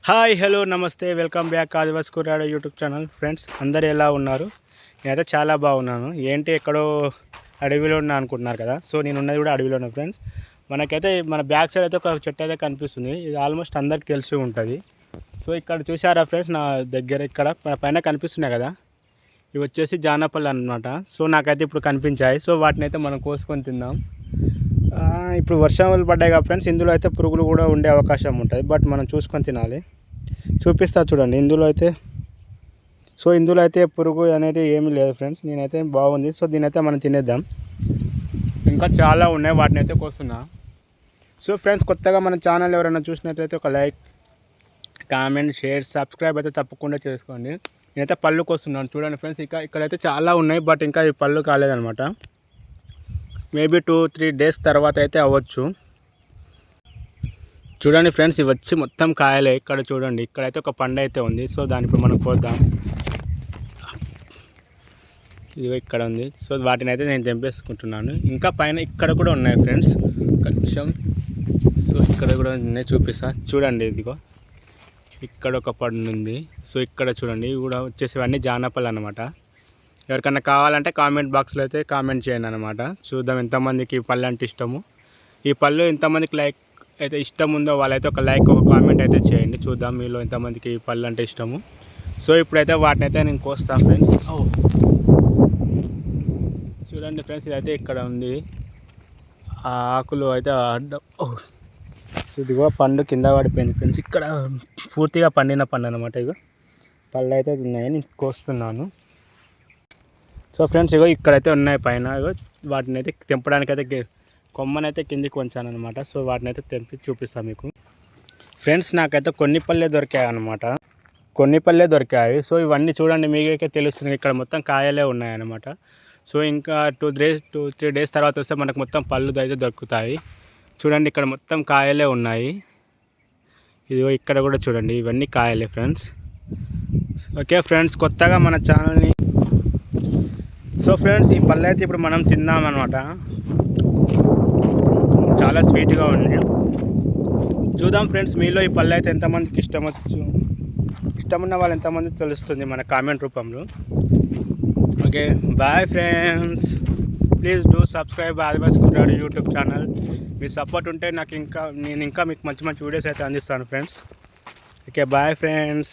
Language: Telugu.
హాయ్ హలో నమస్తే వెల్కమ్ బ్యాక్ ఆదివాసి కుర్రాడు యూట్యూబ్ ఛానల్. ఫ్రెండ్స్ అందరు ఎలా ఉన్నారు? నేనైతే చాలా బాగున్నాను. ఏంటి ఎక్కడో అడవిలో ఉన్నా అనుకుంటున్నారు కదా. సో నేను ఉన్నది కూడా అడవిలో ఉన్నా ఫ్రెండ్స్. మనకైతే మన బ్యాక్ సైడ్ అయితే ఒక చెట్టు అయితే కనిపిస్తుంది. ఇది ఆల్మోస్ట్ అందరికి తెలిసి ఉంటుంది. సో ఇక్కడ చూసారా ఫ్రెండ్స్, నా దగ్గర ఇక్కడ పైన కనిపిస్తున్నాయి కదా, ఇవి వచ్చేసి జానపళ్ళు అన్నమాట. సో నాకైతే ఇప్పుడు కనిపించాయి. సో వాటిని అయితే మనం కోసుకొని తిందాం. ఇప్పుడు వర్షాలు పడ్డాయి కదా ఫ్రెండ్స్, ఇందులో అయితే పురుగులు కూడా ఉండే అవకాశం ఉంటుంది. బట్ మనం చూసుకొని తినాలి. చూపిస్తా చూడండి. ఇందులో అయితే పురుగు అనేది ఏమీ లేదు ఫ్రెండ్స్. నేనైతే బాగుంది. సో దీనైతే మనం తినేద్దాం. ఇంకా చాలా ఉన్నాయి, వాటిని అయితే కోస్తున్నా. సో ఫ్రెండ్స్, కొత్తగా మన ఛానల్ ఎవరైనా చూసినట్లయితే ఒక లైక్, కామెంట్, షేర్, సబ్స్క్రైబ్ అయితే తప్పకుండా చేసుకోండి. నేనైతే పళ్ళు కోస్తున్నాను చూడండి ఫ్రెండ్స్. ఇక్కడైతే చాలా ఉన్నాయి, బట్ ఇంకా ఈ పళ్ళు కాలేదనమాట. మేబీ 2-3 డేస్ తర్వాత అయితే అవ్వచ్చు. చూడండి ఫ్రెండ్స్, ఇవి వచ్చి మొత్తం కాయలే. ఇక్కడ చూడండి, ఇక్కడైతే ఒక పండు అయితే ఉంది. సో దానిపై మనం కోద్దాం. ఇది ఇక్కడ ఉంది. సో వాటిని అయితే నేను తెంపేసుకుంటున్నాను. ఇంకా పైన ఇక్కడ కూడా ఉన్నాయి ఫ్రెండ్స్, ఒక నిమిషం. సో ఇక్కడ కూడా ఉన్నాయి, చూపిస్తా చూడండి. ఇదిగో ఇక్కడ ఒక పండు ఉంది. సో ఇక్కడ చూడండి, ఇవి కూడా వచ్చేసి అన్నీ జానపళ్ళు అనమాట. ఎవరికన్నా కావాలంటే కామెంట్ బాక్స్లో అయితే కామెంట్ చేయండి అనమాట. చూద్దాం ఎంతమందికి ఈ పళ్ళు అంటే ఇష్టము. ఈ పళ్ళు ఎంతమందికి లైక్ అయితే ఇష్టం ఉందో వాళ్ళైతే ఒక లైక్, ఒక కామెంట్ అయితే చేయండి. చూద్దాం మీలో ఎంతమందికి ఈ పళ్ళు అంటే ఇష్టము. సో ఇప్పుడైతే వాటిని అయితే నేను కోస్తాను ఫ్రెండ్స్. చూడండి ఫ్రెండ్స్, ఇదైతే ఇక్కడ ఉంది. ఆ ఆకులు అయితే ఇదిగో పండు కింద పడిపోయింది ఫ్రెండ్స్. ఇక్కడ పూర్తిగా పండిన పండు అనమాట. ఇగో పళ్ళు అయితే ఉన్నాయి, నేను కోస్తున్నాను. సో ఫ్రెండ్స్, ఇగో ఇక్కడైతే ఉన్నాయి పైన. ఇగో వాటిని అయితే తెంపడానికి అయితే కొమ్మనైతే కిందికి ఉంచాను అనమాట. సో వాటిని అయితే తెంపి చూపిస్తాను మీకు. ఫ్రెండ్స్, నాకైతే కొన్ని పళ్ళే దొరికాయి అనమాట. కొన్ని పళ్ళే దొరికాయి. సో ఇవన్నీ చూడండి, మీకైతే తెలుస్తుంది. ఇక్కడ మొత్తం కాయలే ఉన్నాయన్నమాట. సో ఇంకా 2-3 డేస్ తర్వాత వస్తే మనకు మొత్తం పళ్ళు అయితే దొరుకుతాయి. చూడండి, ఇక్కడ మొత్తం కాయలే ఉన్నాయి. ఇదిగో ఇక్కడ కూడా చూడండి, ఇవన్నీ కాయలే ఫ్రెండ్స్. ఓకే ఫ్రెండ్స్, కొత్తగా మన ఛానల్ని. సో ఫ్రెండ్స్, ఈ పళ్ళు అయితే ఇప్పుడు మనం తిందామన్నమాట. చాలా స్వీట్గా ఉంది. చూద్దాం ఫ్రెండ్స్, మీలో ఈ పళ్ళు అయితే ఎంతమందికి ఇష్టమున్న వాళ్ళు ఎంతమంది తెలుస్తుంది మన కామెంట్ రూపంలో. Okay bye friends, please do subscribe Adivasi Kurradu YouTube channel. Me support ఉంటే నేను ఇంకా మీకు మంచి మంచి వీడియోస్ అయితే అందిస్తాను ఫ్రెండ్స్. Okay bye friends.